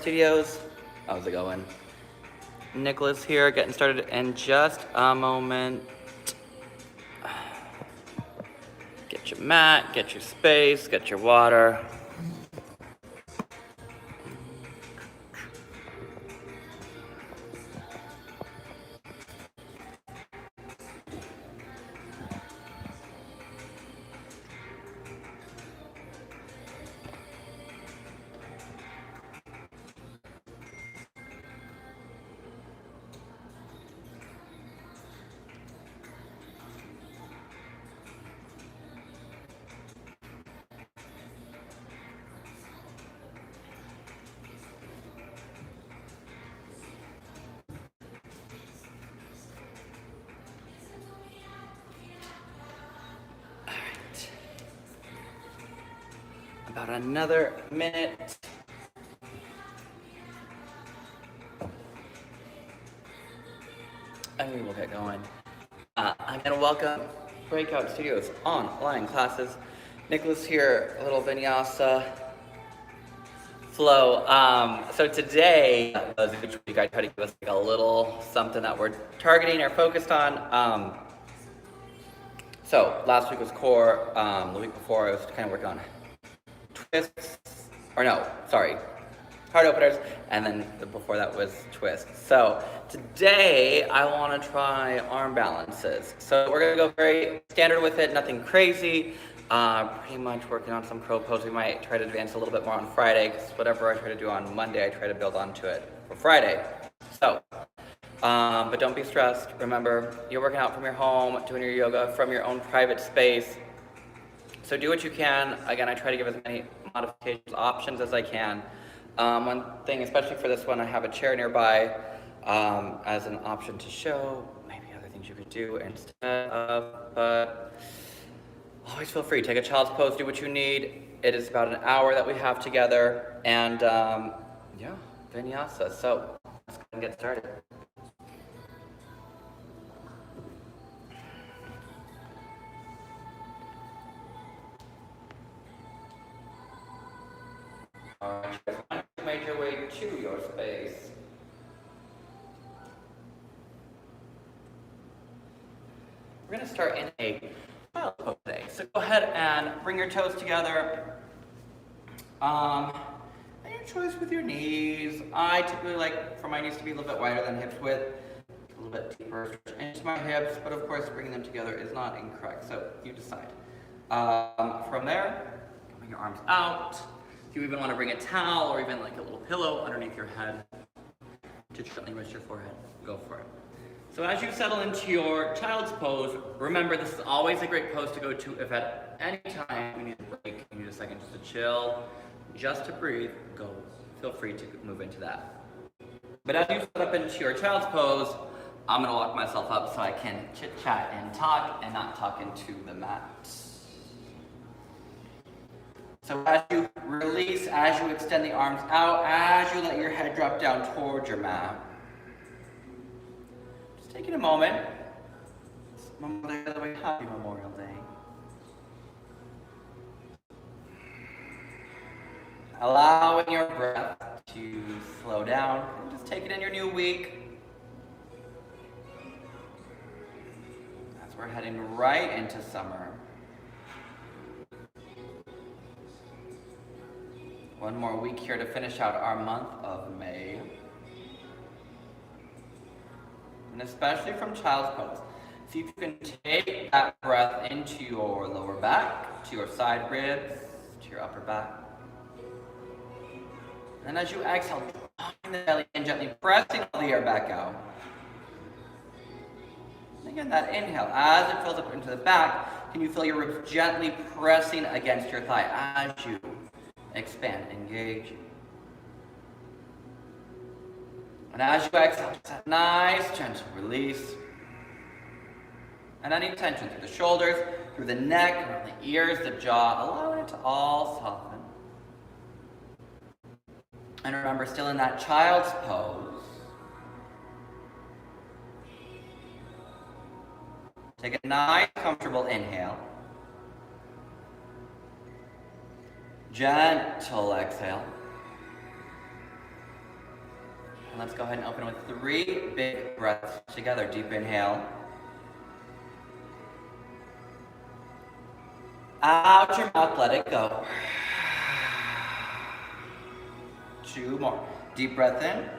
Studios. How's it going? Nicholas here, getting started in just a moment. Get your mat, get your space, get your water. About another minute. And we will get going. I'm gonna welcome Breakout Studios online classes. Nicholas here, a little vinyasa flow. So today, each week I try to give us like a little something that we're targeting or focused on. So last week was core. The week before I was kind of working on twists, or no, sorry, hard openers, and then before that was twists. So today I want to try arm balances. So we're gonna go very standard with it, nothing crazy. Pretty much working on some crow pose. We might try to advance a little bit more on Friday, because whatever I try to do on Monday, I try to build onto it for Friday. So, but don't be stressed. Remember, you're working out from your home, doing your yoga from your own private space. So do what you can. Again, I try to give as many modifications options as I can. One thing, especially for this one, I have a chair nearby as an option to show. Maybe other things you could do instead of, but always feel free. Take a child's pose, do what you need. It is about an hour that we have together, and yeah, vinyasa. So let's go and get started. Alright, once you made your way to your space, we're going to start in a child pose today. So go ahead and bring your toes together. And your choice with your knees. I typically like for my knees to be a little bit wider than hips width, a little bit deeper into my hips, but of course bringing them together is not incorrect, so you decide. From there, bring your arms out. If you even want to bring a towel or even like a little pillow underneath your head to gently rest your forehead, go for it. So as you settle into your child's pose, remember this is always a great pose to go to if at any time you need a break, you need a second just to chill, just to breathe, go. Feel free to move into that. But as you set up into your child's pose, I'm going to lock myself up so I can chit-chat and talk and not talk into the mat. So as you release, as you extend the arms out, as you let your head drop down towards your mat, just taking a moment. It's Memorial Day, happy Memorial Day. Allowing your breath to slow down and just take it in your new week. As we're heading right into summer. One more week here to finish out our month of May. And especially from child's pose. See if you can take that breath into your lower back, to your side ribs, to your upper back. And as you exhale, drawing the belly in, gently pressing all the air back out. And again, that inhale, as it fills up into the back, can you feel your ribs gently pressing against your thigh as you expand, engage. And as you exhale, just a nice, gentle release. And any tension through the shoulders, through the neck, around the ears, the jaw, allowing it to all soften. And remember, still in that child's pose. Take a nice, comfortable inhale. Gentle exhale. And let's go ahead and open with 3 big breaths together. Deep inhale. Out your mouth, let it go. 2 more. Deep breath in.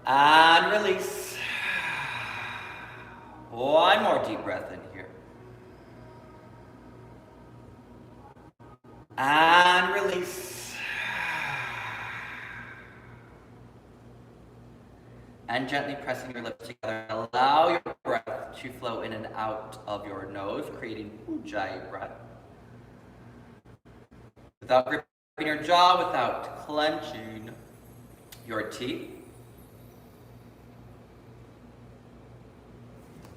And release. 1 more deep breath in here. And release. And gently pressing your lips together. Allow your breath to flow in and out of your nose, creating Ujjayi breath. Without gripping your jaw, without clenching your teeth.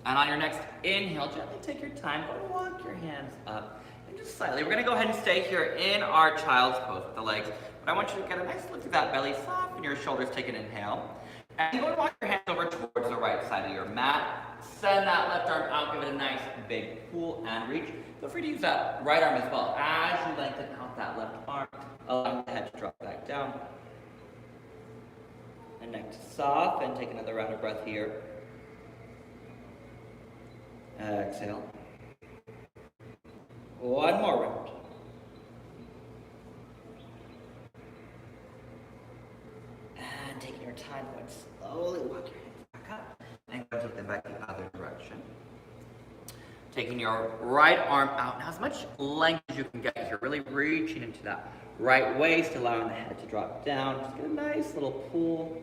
And on your next inhale, gently take your time, go walk your hands up. And just slightly, we're gonna go ahead and stay here in our child's pose with the legs. But I want you to get a nice lift of that belly, soften your shoulders, take an inhale. And go and walk your hands over towards the right side of your mat. Send that left arm out, give it a nice big pull and reach. Feel free to use that right arm as well. As you lengthen out that left arm, allowing the head to drop back down. And neck to soften, take another round of breath here. Exhale. 1 more round. And taking your time, going slowly, walk your hands back up. And go take them back the other direction. Taking your right arm out. Now as much length as you can get here, really reaching into that right waist, allowing the head to drop down. Just get a nice little pull.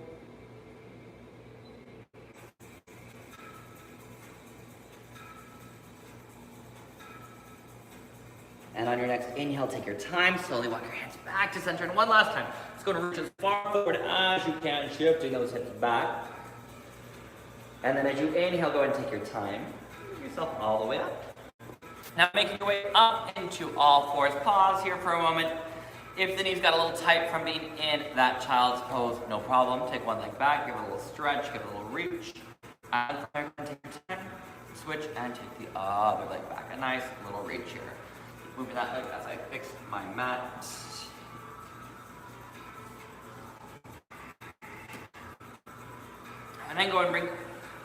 And on your next inhale, take your time, slowly walk your hands back to center. And one last time, just go to reach as far forward as you can, shifting those hips back. And then as you inhale, go ahead and take your time. Bring yourself all the way up. Now making your way up into all fours. Pause here for a moment. If the knees got a little tight from being in that child's pose, no problem. Take one leg back, give it a little stretch, give it a little reach. And take your time, switch and take the other leg back. A nice little reach here. Moving that leg as I fix my mat. And then go and bring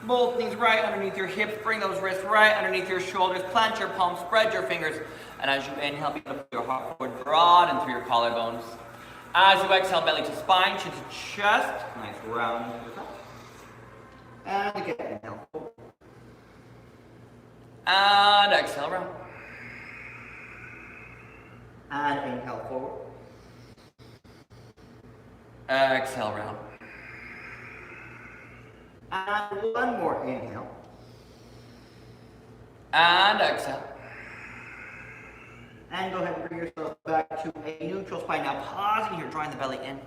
both knees right underneath your hips. Bring those wrists right underneath your shoulders. Plant your palms, spread your fingers. And as you inhale, begin to put your heart forward, broaden through your collarbones. As you exhale, belly to spine, chin to chest. Nice round. And again, inhale forward. And exhale, round. And inhale forward. Exhale round. And 1 more inhale. And exhale. And go ahead and bring yourself back to a neutral spine. Now pausing here, drawing the belly in.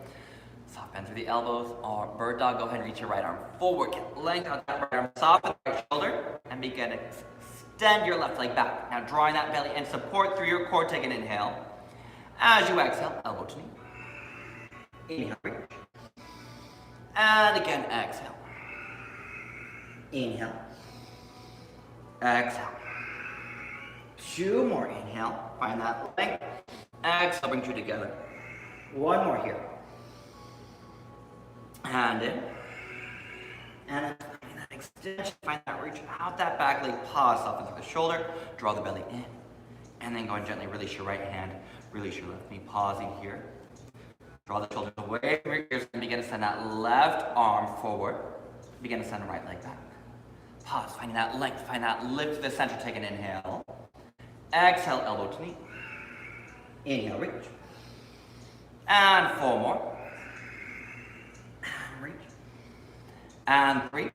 Soft bend through the elbows or bird dog. Go ahead and reach your right arm forward. Lengthen out that right arm. Soften the right shoulder. And begin to extend your left leg back. Now drawing that belly in. Support through your core. Take an inhale. As you exhale, elbow to knee. Inhale, reach. And again, exhale. Inhale. Exhale. 2 more inhale. Find that length. Exhale, bring 2 together. 1 more here. And in. And find that extension. Find that reach out that back leg. Pause, soften through the shoulder. Draw the belly in. And then go and gently release your right hand. Release your left knee. Pausing here. Draw the shoulders away from your ears and begin to send that left arm forward. Begin to send the right leg back. Pause, finding that length, find that lift to the center. Take an inhale. Exhale, elbow to knee. Inhale, reach. And 4 more. And reach. And 3.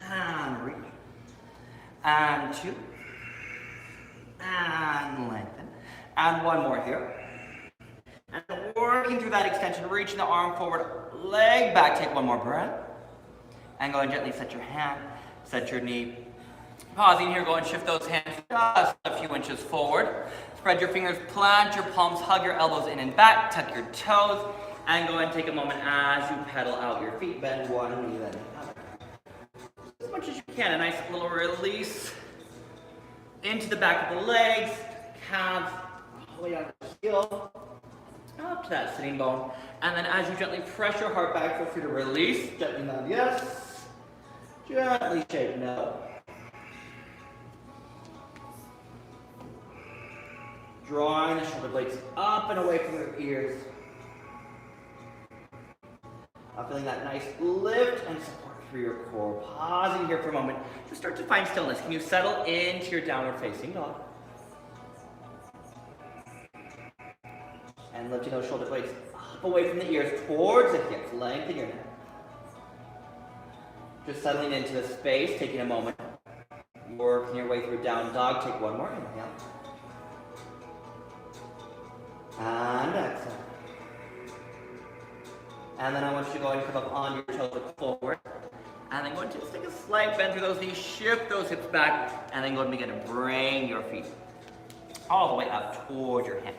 And reach. And 2. And lengthen. And 1 more here. And working through that extension, reaching the arm forward, leg back, take 1 more breath. And go and gently set your hand, set your knee. Pausing here, go and shift those hands just a few inches forward. Spread your fingers, plant your palms, hug your elbows in and back, tuck your toes, and go and take a moment as you pedal out your feet. Bend one knee, then another. As much as you can, a nice little release into the back of the legs, calves, all the way down to the heel. up to that sitting bone. And then as you gently press your heart back, feel free to release. Gently nod yes. Gently shake no. Drawing the shoulder blades up and away from your ears. Feeling that nice lift and support through your core. Pausing here for a moment. Just start to find stillness. Can you settle into your downward facing dog? And lifting those shoulder blades up away from the ears towards the hips. Lengthen your neck. Just settling into the space, taking a moment. Working your way through down dog. Take one more inhale. And exhale. And then I want you to go ahead and come up on your toes, look forward. And then go ahead and just take a slight bend through those knees, shift those hips back, and then go ahead and begin to bring your feet all the way up towards your hands.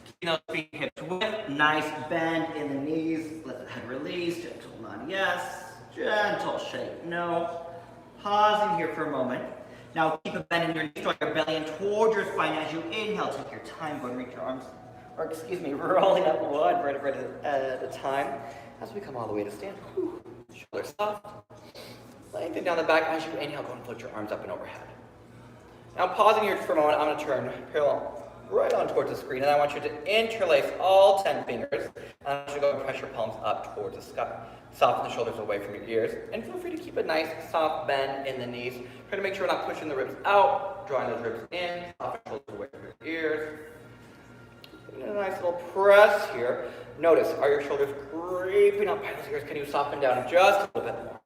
Keeping those feet hips width, nice bend in the knees, let the head release, gentle nod yes, gentle shake no. Pausing here for a moment. Now keep a bend in your knees, draw your belly in towards your spine as you inhale, take your time, go and reach your arms, or excuse me, rolling up one vertebrae at a time. As we come all the way to stand, shoulders soft. Lengthen down the back as you inhale, go and float your arms up and overhead. Now pausing here for a moment, I'm going to turn parallel right on towards the screen, and I want you to interlace all 10 fingers. And I want you to go and press your palms up towards the sky. Soften the shoulders away from your ears, and feel free to keep a nice soft bend in the knees. Try to make sure we're not pushing the ribs out, drawing those ribs in, soften the shoulders away from your ears. A nice little press here. Notice, are your shoulders creeping up by those ears? Can you soften down just a little bit more?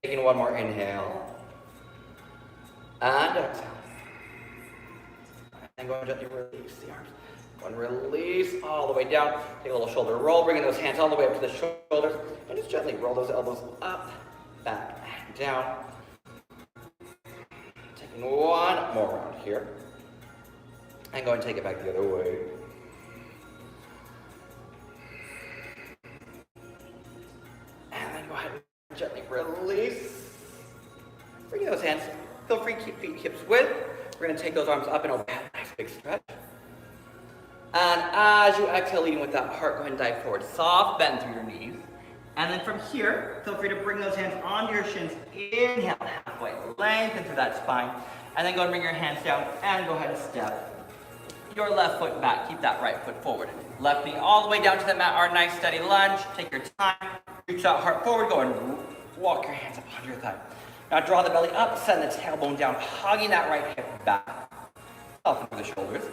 Taking one more inhale. And exhale. And go and gently release the arms. Go and release all the way down. Take a little shoulder roll, bringing those hands all the way up to the shoulders. And just gently roll those elbows up, back, and down. Taking one more round here. And go and take it back the other way. Gently release. Bring those hands. Feel free to keep feet hips width. We're going to take those arms up and overhead. Nice big stretch. And as you exhale, leading with that heart, go ahead and dive forward. Soft bend through your knees. And then from here, feel free to bring those hands onto your shins. Inhale halfway. Lengthen through that spine. And then go ahead and bring your hands down and go ahead and step your left foot back. Keep that right foot forward. Left knee all the way down to the mat. Our nice steady lunge. Take your time. Reach that heart forward. Go and walk your hands up onto your thigh. Now draw the belly up. Send the tailbone down. Hugging that right hip back. Soften through the shoulders.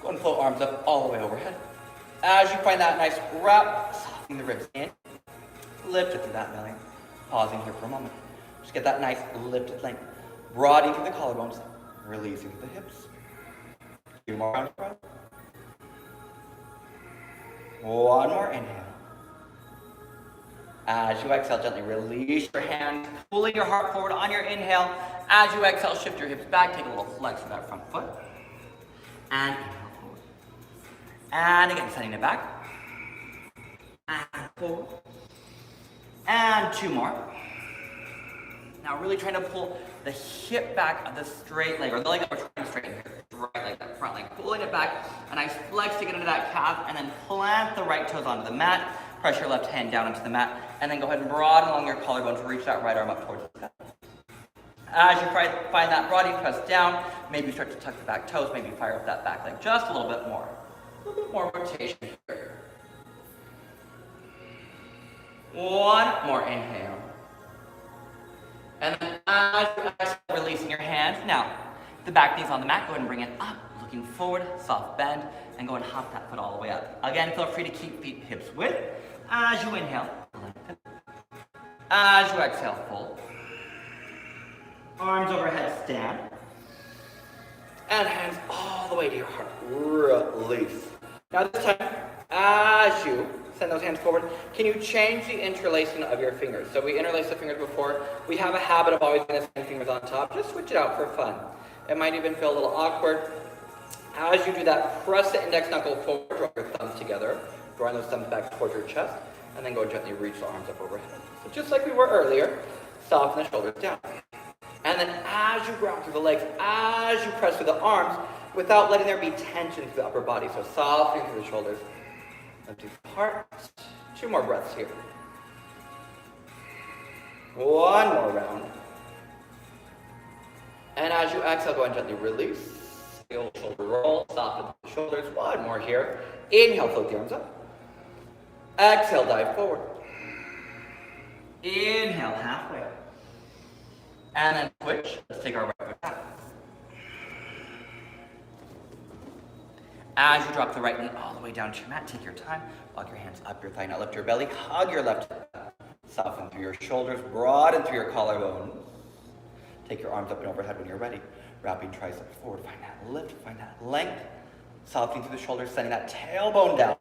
Go and float arms up all the way overhead. As you find that nice wrap, softening the ribs in. Lift it through that belly. Pausing here for a moment. Just get that nice lifted length. Broadening through the collarbones. Releasing through the hips. 2 more rounds of breath. One more inhale. As you exhale, gently release your hands, pulling your heart forward on your inhale. As you exhale, shift your hips back, take a little flex from that front foot. And inhale forward. And again, sending it back. And forward. And 2 more. Now really trying to pull the hip back of the straight leg, or the leg that we're trying to straighten here. Right leg, that front leg, pulling it back. A nice flex to get into that calf, and then plant the right toes onto the mat. Press your left hand down into the mat, and then go ahead and broaden along your collarbones. Reach that right arm up towards the sky. As you find that broadening, press down. Maybe start to tuck the back toes. Maybe fire up that back leg just a little bit more. A little bit more rotation here. One more inhale. And then as you exhale, releasing your hands. Now, the back knee's on the mat. Go ahead and bring it up. Looking forward, soft bend, and go and hop that foot all the way up. Again, feel free to keep feet hips width. As you inhale, lengthen. As you exhale, fold. Arms overhead, stand. And hands all the way to your heart. Release. Now this time, as you send those hands forward, can you change the interlacing of your fingers? So we interlace the fingers before. We have a habit of always having the same fingers on top. Just switch it out for fun. It might even feel a little awkward. As you do that, press the index knuckle forward, draw your thumbs together, drawing those thumbs back towards your chest, and then go gently reach the arms up overhead. So just like we were earlier, soften the shoulders down. And then as you ground through the legs, as you press through the arms, without letting there be tension through the upper body, so softening through the shoulders, Empty the heart. 2 more breaths here. 1 more round. And as you exhale, go and gently release. Shoulder roll, soften the shoulders. 1 more here. Inhale, float the arms up. Exhale, dive forward. Inhale, halfway. And then switch. Let's take our right foot back. As you drop the right knee all the way down to your mat, take your time. Walk your hands up your thigh. Now lift your belly. Hug your left hip. Soften through your shoulders. Broaden through your collarbone. Take your arms up and overhead when you're ready. Wrapping triceps forward. Find that lift. Find that length. Softening through the shoulders. Sending that tailbone down.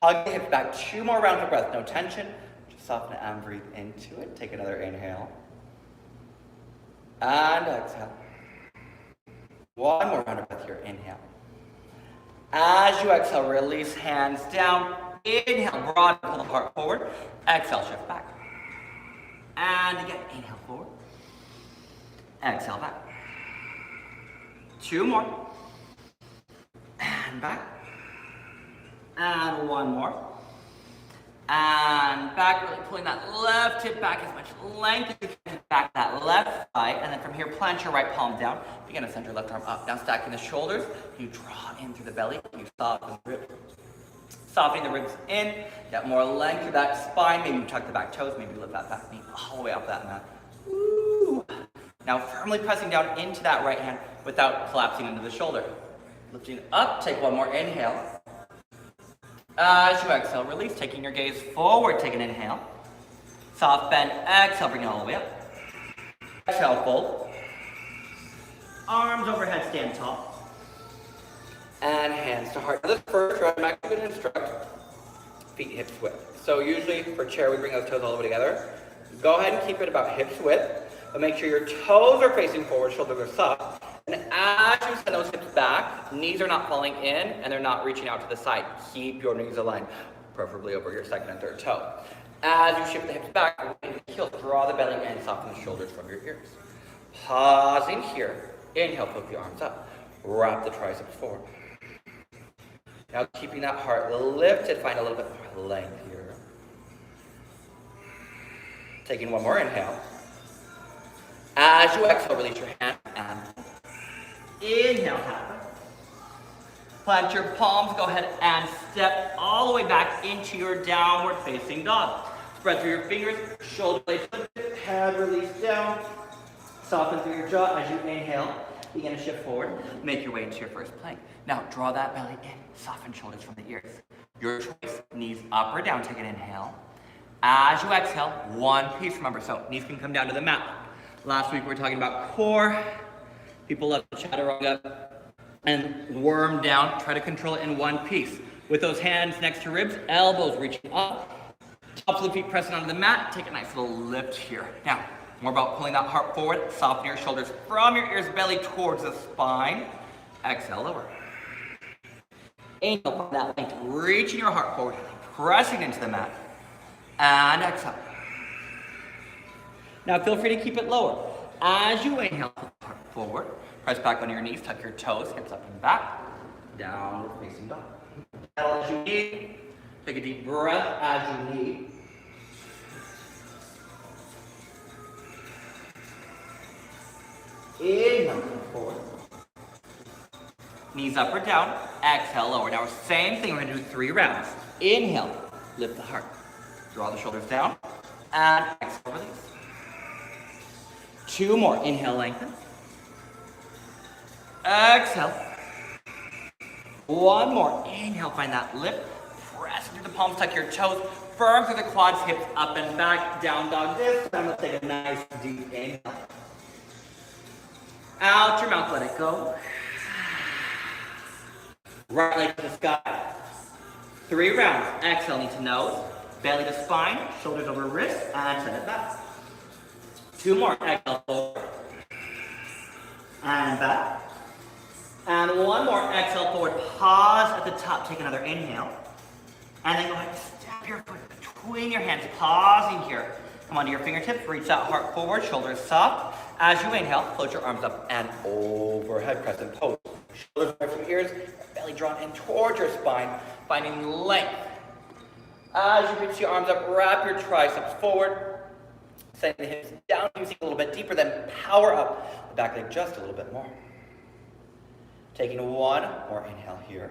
Hug the hips back. 2 more rounds of breath. No tension. Just soften it and breathe into it. Take another inhale. And exhale. 1 more round of breath here. Inhale. As you exhale, release hands down. Inhale, broaden, pull the heart forward. Exhale, shift back. And again, inhale forward. Exhale back. 2 more. And back. And 1 more. And back, really pulling that left hip back as much length as you can. Back that left thigh, and then from here, plant your right palm down. Begin to send your left arm up. Now stacking the shoulders. You draw in through the belly. You soften the ribs. Softening the ribs in. Get more length through that spine. Maybe you tuck the back toes. Maybe lift that back knee all the way off that mat. Woo. Now firmly pressing down into that right hand without collapsing into the shoulder. Lifting up. Take 1 more inhale. As you exhale, release. Taking your gaze forward. Take an inhale. Soft bend. Exhale. Bring it all the way up. Exhale, fold. Arms overhead, stand tall. And hands to heart. Now this first round, I'm actually going to instruct feet hips width. So usually for chair, we bring those toes all the way together. Go ahead and keep it about hips width, but make sure your toes are facing forward, shoulders are soft. And as you send those hips back, knees are not falling in and they're not reaching out to the side. Keep your knees aligned, preferably over your second and third toe. As you shift the hips back, heels, draw the belly in, soften the shoulders from your ears. Pausing here. Inhale, put the arms up. Wrap the triceps forward. Now keeping that heart lifted, find a little bit more length here. Taking 1 more inhale. As you exhale, release your hand and inhale, halfway. Plant your palms, go ahead and step all the way back into your downward facing dog. Spread through your fingers, shoulder blades lifted, head release down. Soften through your jaw as you inhale. Begin to shift forward. Make your way into your first plank. Now draw that belly in. Soften shoulders from the ears. Your choice. Knees up or down. Take an inhale. As you exhale, 1 piece. Remember, so knees can come down to the mat. Last week we were talking about core. People love the chaturanga and worm down. Try to control it in 1 piece. With those hands next to ribs, elbows reaching up. Tops of the feet pressing onto the mat. Take a nice little lift here. Now, more about pulling that heart forward. Soften your shoulders from your ears, belly towards the spine. Exhale, lower. Inhale, find that length. Reaching your heart forward, pressing into the mat. And exhale. Now feel free to keep it lower. As you inhale, pull the heart forward. Press back on your knees, tuck your toes, hips up and back. Downward facing dog. As you need. Take a deep breath as you need. Inhale, come forward. Knees up or down. Exhale, lower. Now, same thing. We're going to do 3 rounds. Inhale, lift the heart. Draw the shoulders down. And exhale, release. 2 more. Inhale, lengthen. Exhale. 1 more. Inhale, find that lift. Press through the palms, tuck your toes, firm through the quads, hips up and back, down dog. This time, let's take a nice deep inhale. Out your mouth, let it go. Right leg to the sky. 3 rounds. Exhale, knee to nose, belly to spine, shoulders over wrist, and send it back. 2 more. Exhale, forward. And back. And 1 more. Exhale, forward. Pause at the top. Take another inhale. And then go ahead and step your foot between your hands, pausing here. Come onto your fingertips, reach that heart forward, shoulders soft. As you inhale, float your arms up and overhead, crescent pose. Shoulders away from ears, belly drawn in towards your spine, finding length. As you reach your arms up, wrap your triceps forward, sending the hips down, using a little bit deeper, then power up the back leg just a little bit more. Taking one more inhale here.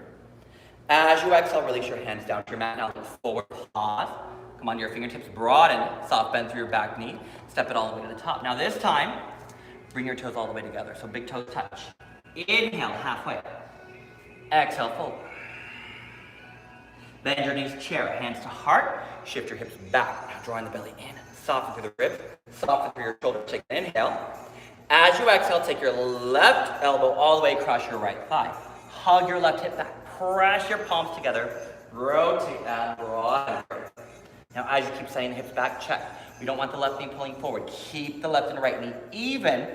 As you exhale, release your hands down to your mat. Now look forward, pause. Come onto your fingertips, broaden, soft bend through your back knee. Step it all the way to the top. Now this time, bring your toes all the way together. So big toes touch. Inhale, halfway. Exhale, fold. Bend your knees, chair, hands to heart. Shift your hips back. Now drawing the belly in. Soften through the ribs. Soften through your shoulders. Take an inhale. As you exhale, take your left elbow all the way across your right thigh. Hug your left hip back. Press your palms together. Rotate that, broaden. Now as you keep sending the hips back, check. We don't want the left knee pulling forward. Keep the left and right knee even.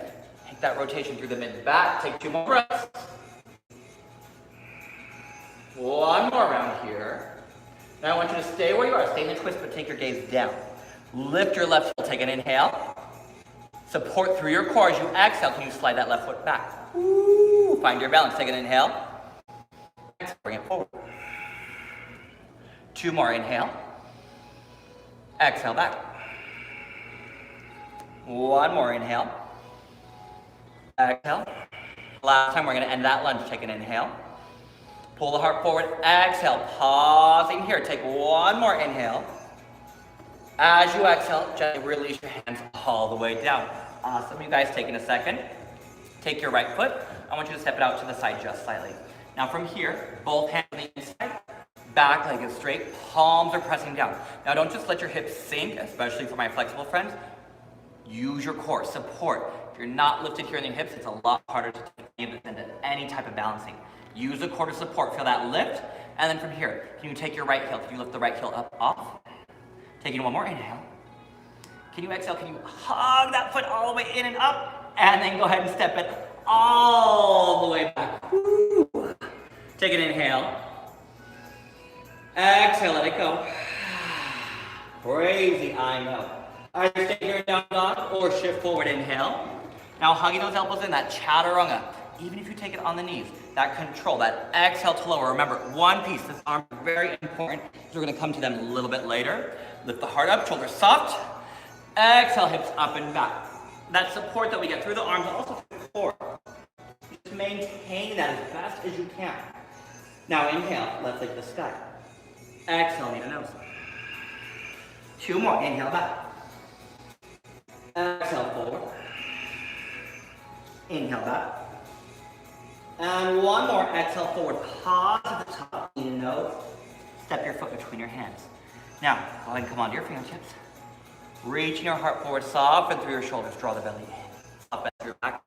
Take that rotation through the mid-back. Take 2 more breaths. One more round here. Now I want you to stay where you are. Stay in the twist, but take your gaze down. Lift your left heel. Take an inhale. Support through your core. As you exhale, can you slide that left foot back? Ooh, find your balance. Take an inhale. Bring it forward. 2 more. Inhale. Exhale back. 1 more. Inhale. Exhale. Last time, we're going to end that lunge. Take an inhale. Pull the heart forward. Exhale. Pausing here. Take 1 more inhale. As you exhale, gently release your hands all the way down. Awesome. You guys taking a second. Take your right foot. I want you to step it out to the side just slightly. Now from here, both hands on the inside. Back leg is straight. Palms are pressing down. Now don't just let your hips sink, especially for my flexible friends. Use your core. Support. If you're not lifted here in the hips, it's a lot harder to take than any type of balancing. Use the core to support. Feel that lift. And then from here, can you take your right heel? Can you lift the right heel up, off? Taking 1 more inhale. Can you exhale? Can you hug that foot all the way in and up? And then go ahead and step it all the way back. Woo. Take an inhale. Exhale, let it go. Crazy, I know. Either stay here down dog or shift forward. Inhale. Now hugging those elbows in, that chaturanga. Even if you take it on the knees, that control, that exhale to lower. Remember, one piece, this arm is very important. We're going to come to them a little bit later. Lift the heart up, shoulders soft. Exhale, hips up and back. That support that we get through the arms, also through the core. Just maintain that as best as you can. Now inhale, left leg to the sky. Exhale, knee to nose. 2 more, inhale back. Exhale forward. Inhale back. And 1 more, exhale forward. Pause at the top, knee to nose. Step your foot between your hands. Now, go ahead and come onto your fingertips. Reaching your heart forward, soften through your shoulders, draw the belly in. Soften through your back,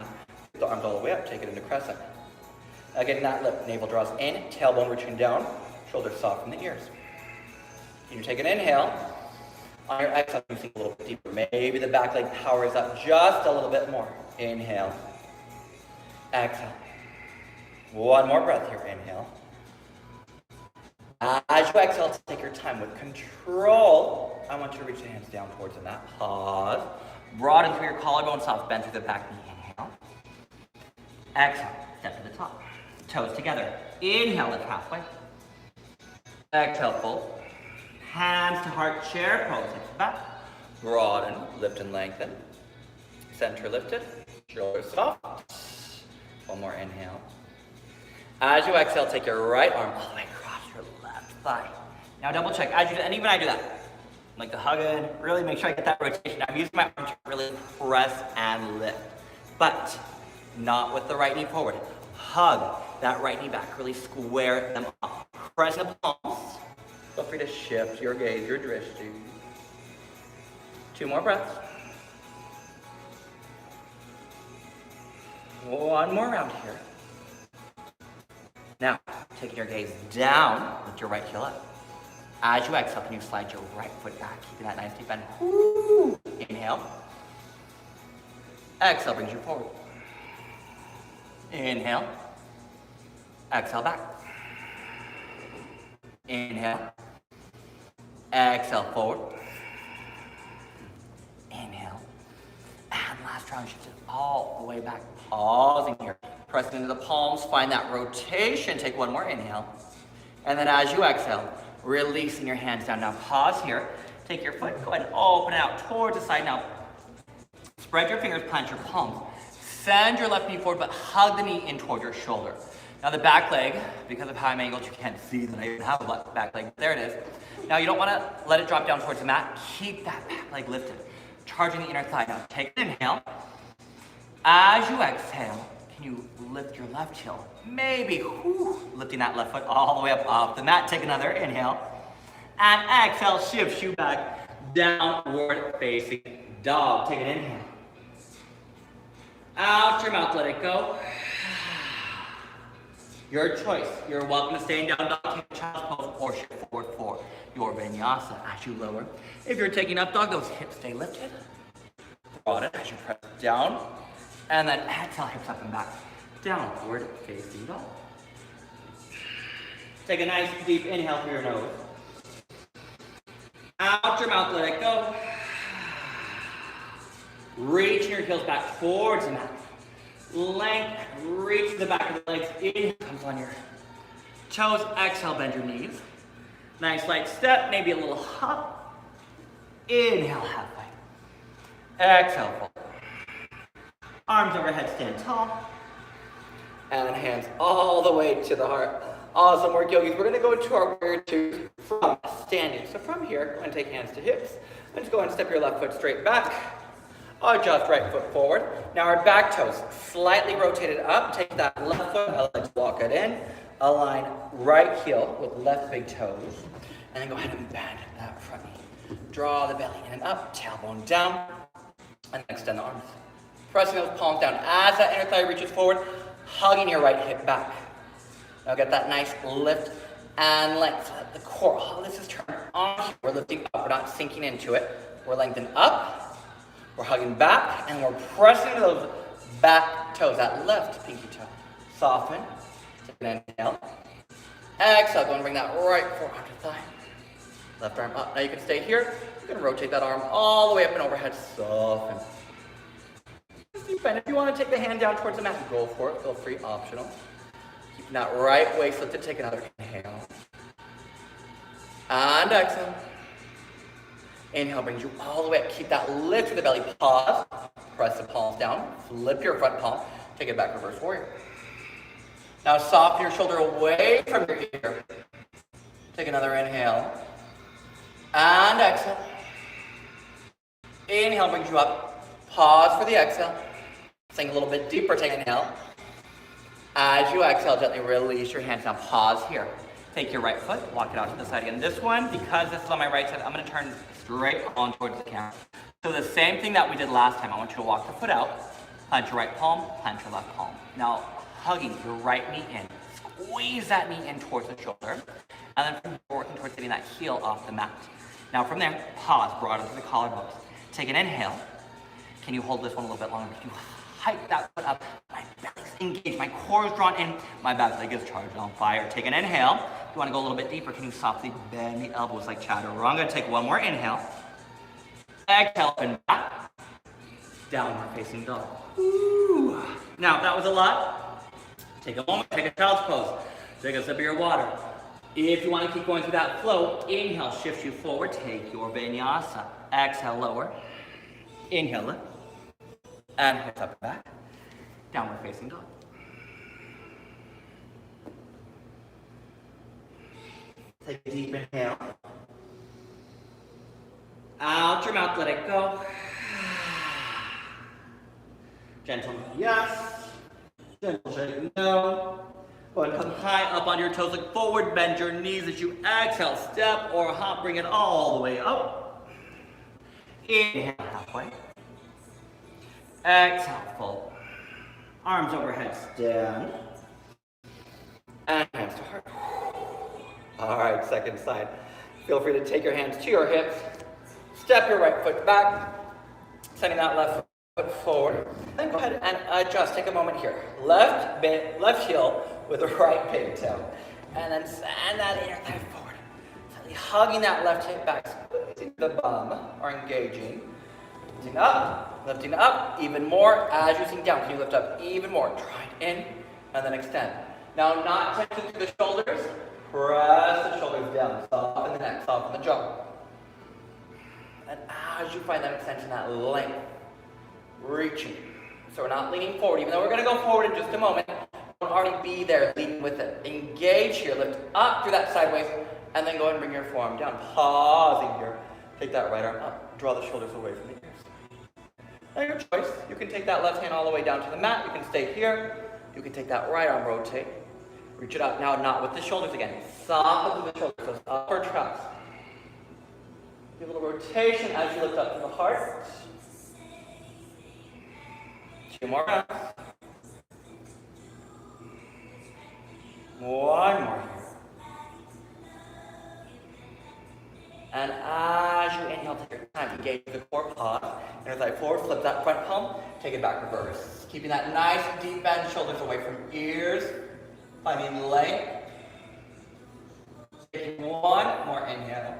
the arms all the way up, take it into crescent. Now getting that lift, navel draws in, tailbone reaching down, shoulders soft from the ears. Can you take an inhale? On your exhale, you sink a little bit deeper. Maybe the back leg powers up just a little bit more. Inhale. Exhale. 1 more breath here, inhale. As you exhale, take your time with control. I want you to reach the hands down towards the mat. Pause. Broaden through your collarbone, soft bend through the back knee. Inhale. Exhale. Step to the top. Toes together. Inhale, lift halfway. Exhale, fold. Hands to heart, chair pose. Hips back. Broaden, lift and lengthen. Center lifted. Shoulders soft. 1 more inhale. As you exhale, take your right arm all the way across your left thigh. Now double check. As you do, and even I do that. I like to hug in, really make sure I get that rotation. I'm using my arm to really press and lift. But not with the right knee forward. Hug that right knee back. Really square them up. Press the palms. Feel free to shift your gaze, your drishti. 2 more breaths. 1 more round here. Now, taking your gaze down, lift your right heel up. As you exhale, can you slide your right foot back, keeping that nice deep bend. Woo. Inhale. Exhale brings you forward. Inhale. Exhale back. Inhale. Exhale forward. Inhale. And last round, shift it all the way back. Pausing here. Pressing into the palms, find that rotation. Take one more inhale. And then as you exhale, releasing your hands down. Now pause here. Take your foot, go ahead and open it out towards the side. Now spread your fingers, plant your palms. Send your left knee forward, but hug the knee in toward your shoulder. Now the back leg, because of how I'm angled, you can't see that I even have a back leg. There it is. Now you don't want to let it drop down towards the mat. Keep that back leg lifted. Charging the inner thigh. Now take an inhale. As you exhale, can you lift your left heel? Maybe lifting that left foot all the way up off the mat. Take another inhale. And exhale, shifts you back, downward facing dog. Take an inhale. Out your mouth, let it go. Your choice. You're welcome to stay in down dog, take a child's pose, or shift forward for your vinyasa as you lower. If you're taking up dog, those hips stay lifted. Broaden as you press down. And then exhale, hips up and back. Downward facing dog. Take a nice deep inhale through your nose. Out your mouth, let it go. Reach your heels back towards the mat. Length, reach the back of the legs. Inhale comes on your toes. Exhale, bend your knees. Nice light step, maybe a little hop. Inhale, halfway. Exhale, fold. Arms overhead, stand tall. And hands all the way to the heart. Awesome work, yogis. We're going to go into our warrior two from standing. So from here, go ahead and take hands to hips. And just go ahead and step your left foot straight back. Adjust right foot forward. Now our back toes slightly rotated up. Take that left foot, I like to walk it in. Align right heel with left big toes. And then go ahead and bend that front knee. Draw the belly in and up, tailbone down. And then extend the arms. Pressing those palms down as that inner thigh reaches forward, hugging your right hip back. Now get that nice lift and length. Let the core, all this is turned on. We're lifting up, we're not sinking into it. We're lengthening up. We're hugging back, and we're pressing those back toes, that left pinky toe. Soften, take an inhale. Exhale, go and bring that right forearm to thigh. Left arm up. Now you can stay here. You can rotate that arm all the way up and overhead. Soften. And if you want to take the hand down towards the mat, go for it. Feel free, optional. Keeping that right waist lifted. Take another inhale. And exhale. Inhale brings you all the way up. Keep that lift to the belly. Pause. Press the palms down. Flip your front palm. Take it back, reverse warrior. Now soften your shoulder away from your ear. Take another inhale. And exhale. Inhale brings you up. Pause for the exhale. Sink a little bit deeper. Take an inhale. As you exhale, gently release your hands. Now pause here. Take your right foot, walk it out to the side again. This one, because this is on my right side, I'm going to turn straight on towards the camera. So the same thing that we did last time. I want you to walk the foot out, plant your right palm, plant your left palm. Now, hugging your right knee in. Squeeze that knee in towards the shoulder. And then from there, working towards getting that heel off the mat. Now from there, pause, broaden through the collarbones. Take an inhale. Can you hold this one a little bit longer? Can you hike that foot up? My belly's engaged, my core is drawn in, my back leg is charged on fire. Take an inhale. If you want to go a little bit deeper, can you softly bend the elbows like chaturanga? Take one more inhale. Exhale and back. Downward facing dog. Ooh. Now, if that was a lot, take a moment, take a child's pose. Take a sip of your water. If you want to keep going through that flow, inhale, shift you forward, take your vinyasa. Exhale, lower. Inhale, lift. And hips up and back. Downward facing dog. Take a deep inhale. Out your mouth, let it go. Gentle yes. Gentle shake no. Go ahead and come high up on your toes, look forward, bend your knees as you exhale, step or hop, bring it all the way up. Inhale halfway. Exhale, fold. Arms overhead, stand. And hands to heart. All right, second side. Feel free to take your hands to your hips. Step your right foot back. Sending that left foot forward. Then go ahead and adjust. Take a moment here. Left heel with the right big toe. And then send that inner thigh forward. Slightly hugging that left hip back. Squeezing the bum or engaging. Lifting up even more as you sink down. Can you lift up even more? Try it in and then extend. Now, not tension through the shoulders. Press the shoulders down, soften the neck, soften the jaw. And as you find that extension, that length, reaching. So we're not leaning forward, even though we're going to go forward in just a moment. Don't already be there, leading with it. Engage here, lift up through that sideways, and then go ahead and bring your forearm down. Pausing here. Take that right arm up. Draw the shoulders away from the ears. Now your choice. You can take that left hand all the way down to the mat. You can stay here. You can take that right arm, rotate. Reach it up. Now not with the shoulders again. Soften through the shoulders. So upper traps. Give a little rotation as you lift up from the heart. 2 more rounds. 1 more here. And as you inhale, take your time. Engage the core, pause. Inner thigh forward, flip that front palm, take it back, reverse. Keeping that nice deep bend, shoulders away from ears. Finding length. Taking 1 more inhale.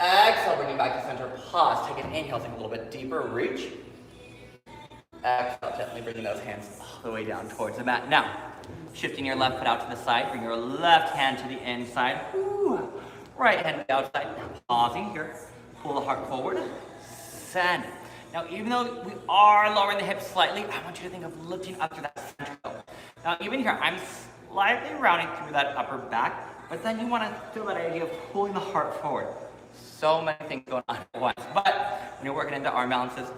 Exhale, bringing back to center, pause. Take an inhale, think a little bit deeper, reach. Exhale, gently bringing those hands all the way down towards the mat. Now, shifting your left foot out to the side, bring your left hand to the inside. Ooh. Right hand to the outside. Pausing here. Pull the heart forward. Send. Now, even though we are lowering the hips slightly, I want you to think of lifting up to that center toe. Now, even here, I'm slightly rounding through that upper back, but then you want to feel that idea of pulling the heart forward. So many things going on at once. But when you're working into arm balances,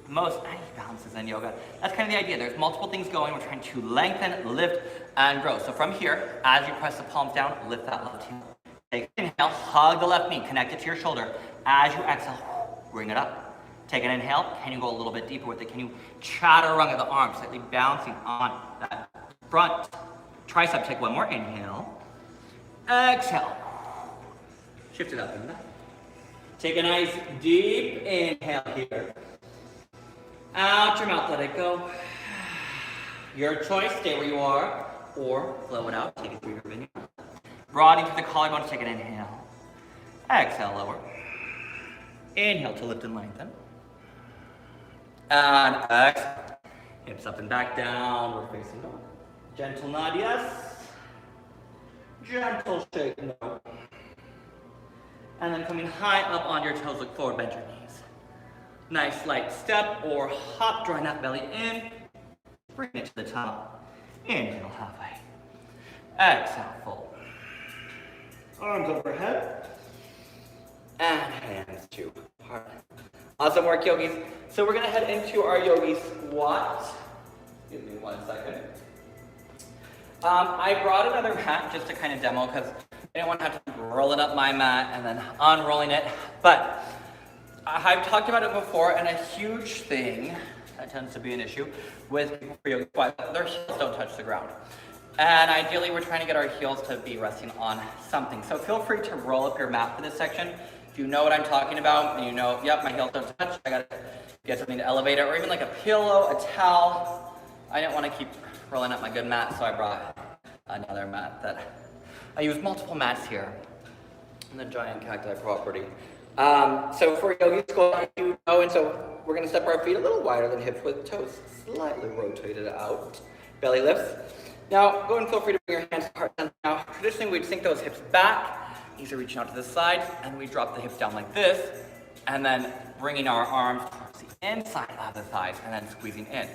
most any balances in yoga, that's kind of the idea. There's multiple things going. We're trying to lengthen, lift, and grow. So from here, as you press the palms down, lift that left heel. Take an inhale, hug the left knee, connect it to your shoulder. As you exhale, bring it up. Take an inhale. Can you go a little bit deeper with it? Can you chaturanga the arms, slightly bouncing on that front tricep? Take 1 more inhale. Exhale. Shift it up. Take a nice deep inhale here. Out your mouth, let it go. Your choice, stay where you are, or flow it out, take it through your vinyasa. Broadening through the collarbone, take an inhale. Exhale, lower. Inhale to lift and lengthen. And exhale. Hips up and back down, we're facing down. Gentle nod, yes. Gentle shake, no. And then coming high up on your toes, look forward, bend your knees. Nice light step or hop, drawing that belly in. Bring it to the top. Inhale halfway. Exhale, fold. Arms overhead. And hands to heart. Awesome work, yogis. So we're going to head into our yogi squat. Give me 1 second. I brought another mat just to kind of demo because I didn't want to have to rolling up my mat and then unrolling it. But I've talked about it before, and a huge thing that tends to be an issue with people for yoga squat, their heels don't touch the ground. And ideally, we're trying to get our heels to be resting on something. So feel free to roll up your mat for this section. If you know what I'm talking about, and you know, yep, my heels don't touch, I gotta get something to elevate it, or even like a pillow, a towel. I didn't want to keep rolling up my good mat, so I brought another mat that I use multiple mats here in the giant cacti property. So for yogi squat, you know, and so we're going to step our feet a little wider than hips with toes slightly rotated out. Belly lifts. Now, go and feel free to bring your hands to heart center. Now, traditionally, we'd sink those hips back, knees are reaching out to the side, and we drop the hips down like this, and then bringing our arms towards the inside of the thighs, and then squeezing in.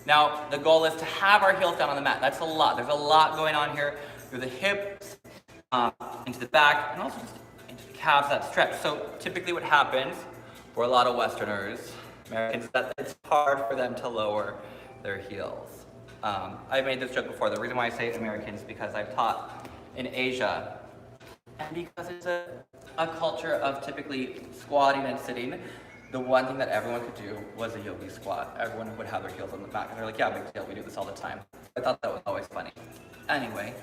Now, the goal is to have our heels down on the mat. That's a lot. There's a lot going on here through the hips, into the back, and also just into the calves, that stretch. So typically what happens for a lot of Westerners, Americans, that it's hard for them to lower their heels. I've made this joke before. The reason why I say Americans is because I've taught in Asia, and because it's a culture of typically squatting and sitting. The one thing that everyone could do was a yogi squat. Everyone would have their heels on the back, and they're like, yeah, big deal, we do this all the time. I thought that was always funny. Anyway,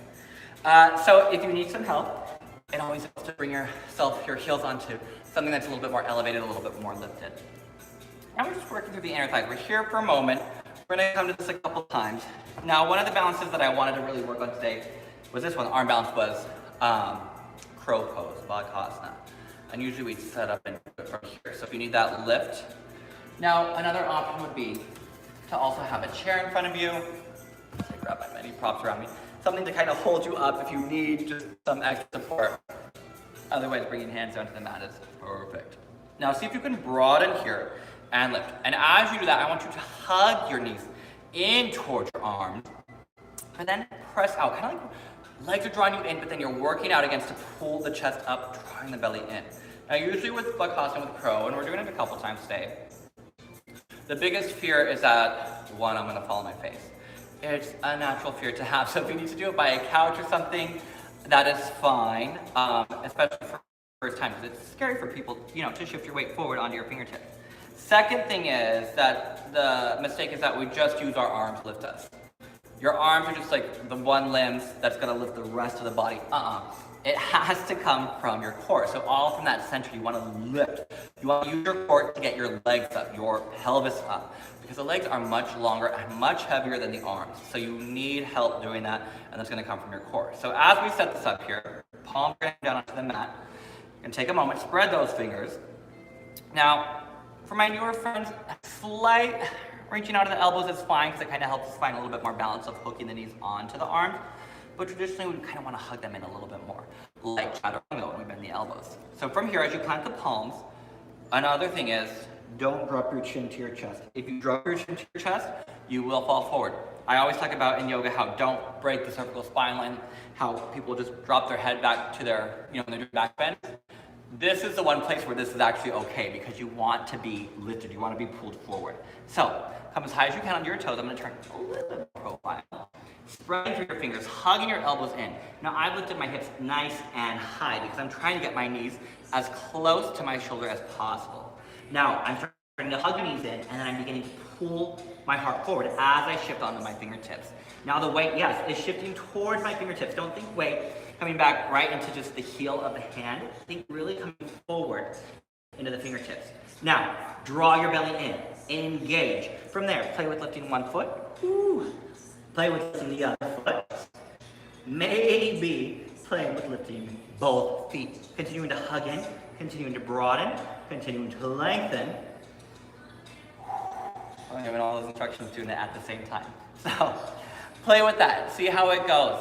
so if you need some help, it always helps to bring your heels onto something that's a little bit more elevated, a little bit more lifted. Now we're just working through the inner thighs. We're here for a moment. We're gonna come to this a couple times. Now, one of the balances that I wanted to really work on today was this one. The arm balance was crow pose, Bhagasana. And usually we'd set up and do it from here. So if you need that lift. Now, another option would be to also have a chair in front of you. So I grab my many props around me. Something to kind of hold you up if you need just some extra support. Otherwise, bringing hands down to the mat is perfect. Now see if you can broaden here and lift. And as you do that, I want you to hug your knees in towards your arms. And then press out, kind of like legs are drawing you in, but then you're working out against to pull the chest up, drawing the belly in. Now usually with Bakasana with crow, and we're doing it a couple times today, the biggest fear is that, one, I'm gonna fall on my face. It's a natural fear to have, so if you need to do it by a couch or something, that is fine, especially for first time, because it's scary for people, you know, to shift your weight forward onto your fingertips. Second thing is that the mistake is that we just use our arms to lift us. Your arms are just like the one limb that's gonna lift the rest of the body. It has to come from your core. So all from that center, you wanna lift. You wanna use your core to get your legs up, your pelvis up. Because the legs are much longer and much heavier than the arms. So you need help doing that, and that's gonna come from your core. So as we set this up here, palms down onto the mat, and take a moment, spread those fingers. Now, for my newer friends, slight reaching out of the elbows is fine because it kind of helps us find a little bit more balance of hooking the knees onto the arms. But traditionally, we kind of want to hug them in a little bit more, like chaturanga when we bend the elbows. So from here, as you plant the palms, another thing is, don't drop your chin to your chest. If you drop your chin to your chest, you will fall forward. I always talk about in yoga how don't break the cervical spine line, how people just drop their head back to their, when they're doing back bend. This is the one place where this is actually okay because you want to be lifted, you want to be pulled forward. So, come as high as you can onto your toes. I'm going to turn a little bit profile. Spreading through your fingers, hugging your elbows in. Now I've lifted my hips nice and high because I'm trying to get my knees as close to my shoulder as possible. Now I'm starting to hug the knees in and then I'm beginning to pull my heart forward as I shift onto my fingertips. Now the weight, yes, is shifting towards my fingertips. Don't think weight coming back right into just the heel of the hand. Think really coming forward into the fingertips. Now, draw your belly in, engage. From there, play with lifting one foot. Woo. Play with lifting the other foot. Maybe play with lifting both feet. Continuing to hug in, continuing to broaden, continuing to lengthen. I'm giving all those instructions, doing it at the same time. So, play with that, see how it goes.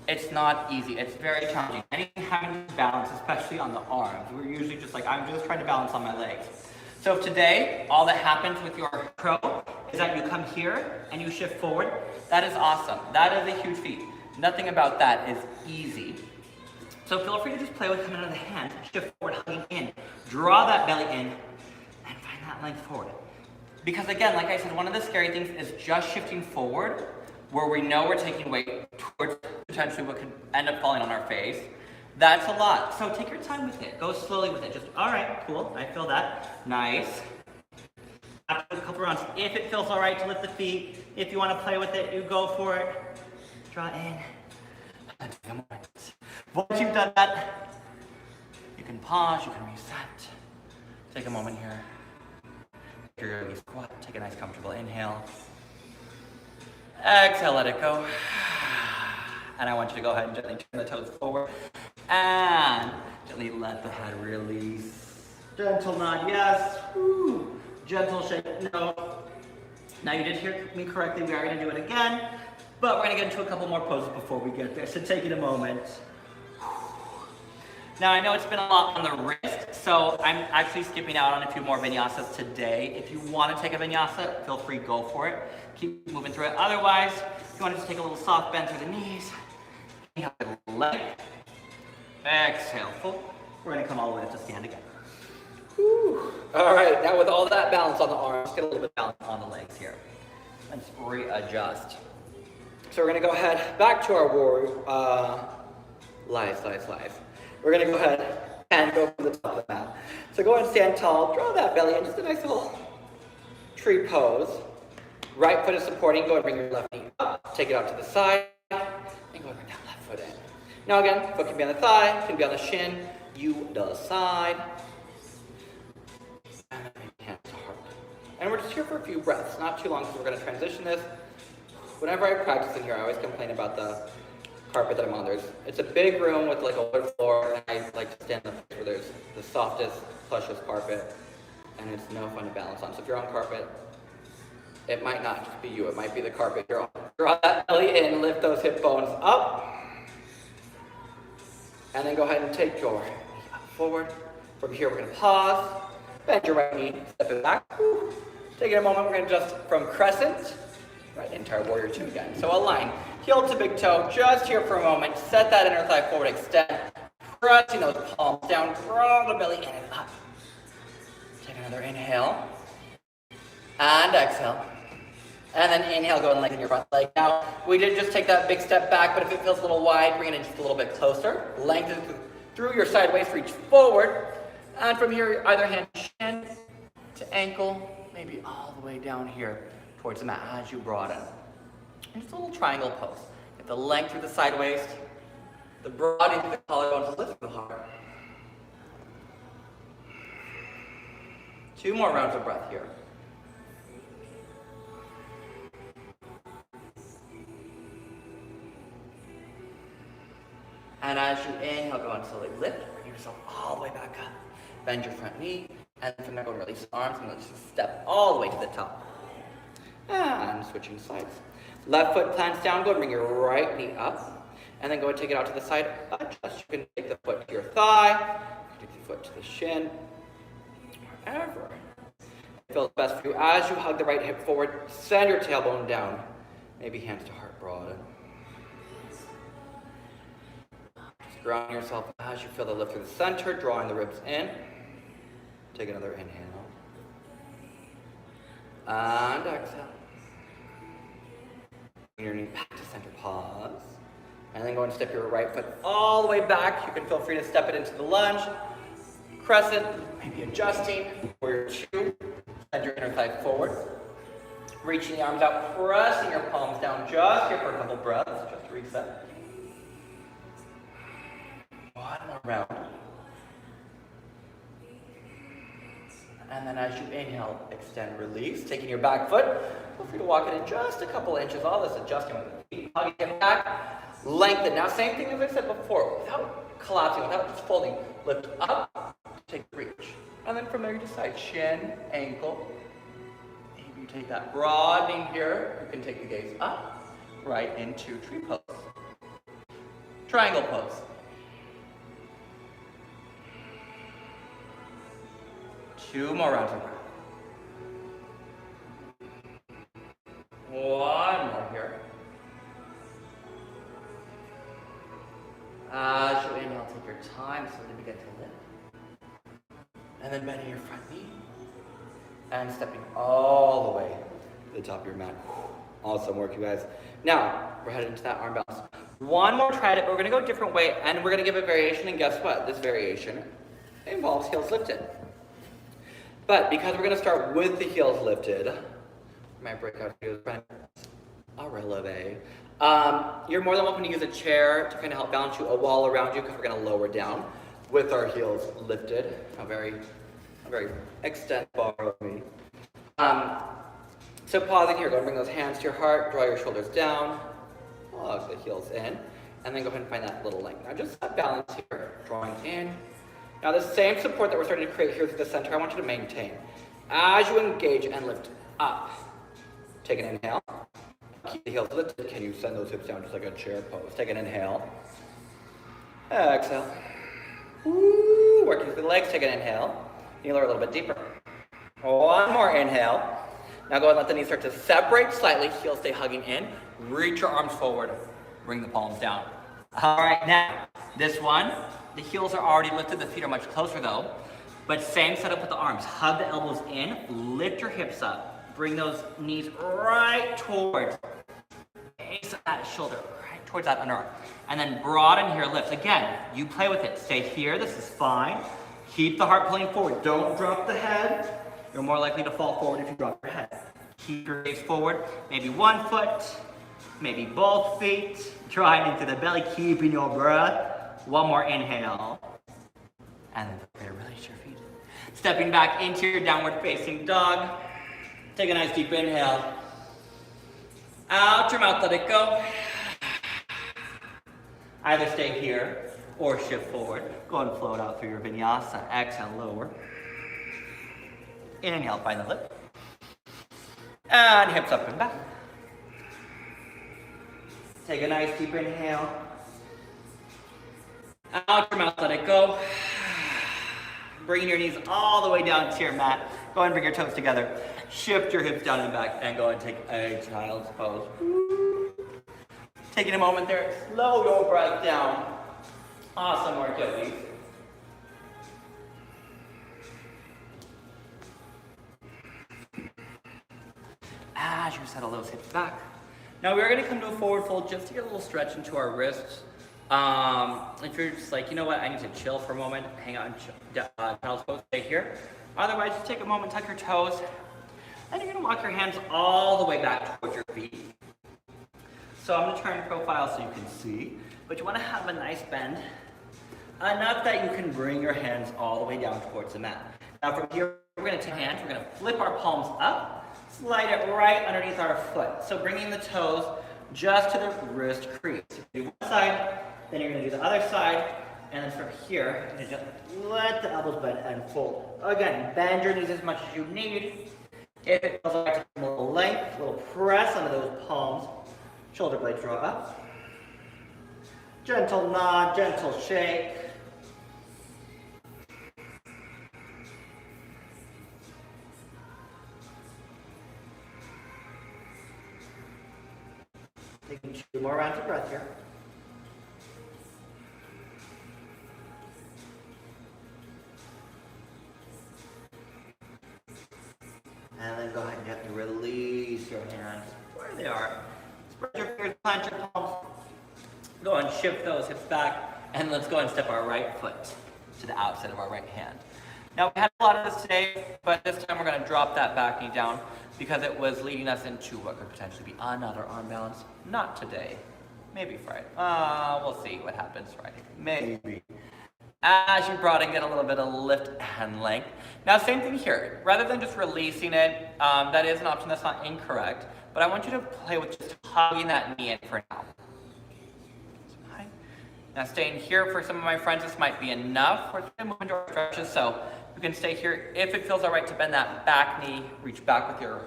It's not easy, it's very challenging. Anything having to balance, especially on the arms. We're usually just like, I'm just trying to balance on my legs. So if today, all that happens with your crow is that you come here and you shift forward, that is awesome. That is a huge feat. Nothing about that is easy. So feel free to just play with coming out of the hand, shift forward, hugging in, draw that belly in, and find that length forward. Because again, like I said, one of the scary things is just shifting forward, where we know we're taking weight towards potentially what could end up falling on our face. That's a lot. So take your time with it. Go slowly with it. Just, all right, cool. I feel that. Nice. After a couple rounds, if it feels all right to lift the feet, if you want to play with it, you go for it. Draw in. And take a moment. Once you've done that, you can pause, you can reset. Take a moment here. Take your yogi squat. Take a nice comfortable inhale. Exhale, let it go. And I want you to go ahead and gently turn the toes forward. And gently let the head release. Gentle nod, yes. Woo. Gentle shake, no. Now you did hear me correctly. We are going to do it again. But we're going to get into a couple more poses before we get there. So take it a moment. Now I know it's been a lot on the wrist, so I'm actually skipping out on a few more vinyasas today. If you want to take a vinyasa, feel free, go for it. Keep moving through it. Otherwise, if you want to just take a little soft bend through the knees, inhale, leg, exhale, full. We're going to come all the way up to stand again. Whew. All right, now with all that balance on the arms, get a little bit of balance on the legs here. Let's readjust. So we're going to go ahead back to our warrior, lies. We're going to go ahead and go from the top of the mat. So go ahead and stand tall, draw that belly in, just a nice little tree pose. Right foot is supporting, go ahead and bring your left knee up, take it out to the side, and go ahead and bring that left foot in. Now again, foot can be on the thigh, can be on the shin, you decide. And then maybe hands to heart. And we're just here for a few breaths, not too long because we're going to transition this. Whenever I practice in here, I always complain about the carpet that I'm on. It's a big room with like a wood floor, and I like to stand in the place where there's the softest, plushest carpet, and it's no fun to balance on. So if you're on carpet, It might not just be you, it might be the carpet. Draw that belly in, lift those hip bones up. And then go ahead and take your knee up forward. From here, we're going to pause. Bend your right knee, step it back. Taking a moment, we're going to adjust from crescent right into our warrior two again. So align, heel to big toe, just here for a moment. Set that inner thigh forward, extend. Pressing those palms down, draw the belly in and up. Take another inhale. And exhale. And then inhale, go and lengthen your front leg. Now, we did just take that big step back, but if it feels a little wide, bring it in just a little bit closer. Lengthen through your sideways, reach forward. And from here, either hand shin to ankle, maybe all the way down here towards the mat as you broaden. And just a little triangle pose. Get the length through the side waist, the broadening through the collarbones, lift the heart. 2 more rounds of breath here. And as you inhale, go and slowly lift, bring yourself all the way back up. Bend your front knee, and from there, go and release the arms, and let's just step all the way to the top. And switching sides. Left foot plants down, go and bring your right knee up, and then go and take it out to the side. Adjust. You can take the foot to your thigh, take the foot to the shin, wherever it feels best for you. As you hug the right hip forward, send your tailbone down. Maybe hands to heart broaden. Ground yourself as you feel the lift through the center, drawing the ribs in. Take another inhale. And exhale. Bring your knee back to center, pause. And then go and step your right foot all the way back. You can feel free to step it into the lunge. Crescent, maybe adjusting. Warrior two. Send your inner thigh forward. Reaching the arms out, pressing your palms down just here for a couple breaths. Just reset. One more round. And then as you inhale, extend, release. Taking your back foot, feel free to walk it in just a couple inches. All this adjusting with the feet. Hugging it back, lengthen. Now same thing as I said before, without collapsing, without just folding. Lift up, take the reach. And then from there you decide, shin, ankle. Maybe you take that broadening here. You can take the gaze up, right into tree pose. Triangle pose. 2 more rounds of breath. 1 more here. As you inhale, take your time, slowly begin to lift. And then bending your front knee. And stepping all the way to the top of your mat. Awesome work, you guys. Now, we're headed into that arm balance. One more try it, but we're going to go a different way, and we're going to give a variation, and guess what? This variation involves heels lifted. But because we're going to start with the heels lifted, my breakout studios friend, a releve. You're more than welcome to use a chair to kind of help balance you, a wall around you, because we're going to lower down with our heels lifted. A very extend bar of me. So pausing here, go and bring those hands to your heart, draw your shoulders down, hug the heels in, and then go ahead and find that little length. Now just that balance here, drawing in. Now the same support that we're starting to create here through the center, I want you to maintain. As you engage and lift up, take an inhale. Keep the heels lifted. Can you send those hips down just like a chair pose? Take an inhale. Exhale. Woo, working through the legs, take an inhale. Kneel a little bit deeper. 1 more inhale. Now go ahead and let the knees start to separate slightly. Heels stay hugging in. Reach your arms forward. Bring the palms down. All right, now this one. The heels are already lifted, the feet are much closer though. But same setup with the arms. Hug the elbows in, lift your hips up. Bring those knees right towards base of that shoulder, right towards that underarm. And then broaden here, lift. Again, you play with it. Stay here, this is fine. Keep the heart pulling forward. Don't drop the head. You're more likely to fall forward if you drop your head. Keep your gaze forward. Maybe 1 foot, maybe both feet. Drawing into the belly, keeping your breath. 1 more inhale, and then release your feet. Stepping back into your downward facing dog. Take a nice deep inhale. Out your mouth, let it go. Either stay here or shift forward. Go and float out through your vinyasa. Exhale, lower. Inhale, find the lip. And hips up and back. Take a nice deep inhale. Out your mouth, let it go. Bringing your knees all the way down to your mat. Go ahead and bring your toes together. Shift your hips down and back and go ahead and take a child's pose. Taking a moment there, slow your breath down. Awesome work, yogis. As you settle those hips back. Now we're gonna come to a forward fold just to get a little stretch into our wrists. If you're just like, you know what, I need to chill for a moment, hang out in child's pose, stay here. Otherwise, just take a moment, tuck your toes, and you're gonna walk your hands all the way back towards your feet. So I'm gonna turn your profile so you can see, but you wanna have a nice bend, enough that you can bring your hands all the way down towards the mat. Now from here, we're gonna take hands, we're gonna flip our palms up, slide it right underneath our foot. So bringing the toes just to the wrist crease. Do one side, then you're gonna do the other side, and then from here, you're gonna just let the elbows bend and fold. Again, bend your knees as much as you need. If it feels like a little length, a little press onto those palms, shoulder blades draw up. Gentle nod, gentle shake. Taking 2 more rounds of breath here. And then go ahead and gently release your hands where they are. Spread your fingers, plant your palms. Go and shift those hips back. And let's go and step our right foot to the outside of our right hand. Now we had a lot of this today, but this time we're going to drop that back knee down because it was leading us into what could potentially be another arm balance. Not today. Maybe Friday. We'll see what happens Friday. Maybe. As you brought in, get a little bit of lift and length. Now, same thing here. Rather than just releasing it, that is an option that's not incorrect, but I want you to play with just hugging that knee in for now. Now, staying here for some of my friends, this might be enough. We're going to move into our stretches, so you can stay here. If it feels all right to bend that back knee, reach back with your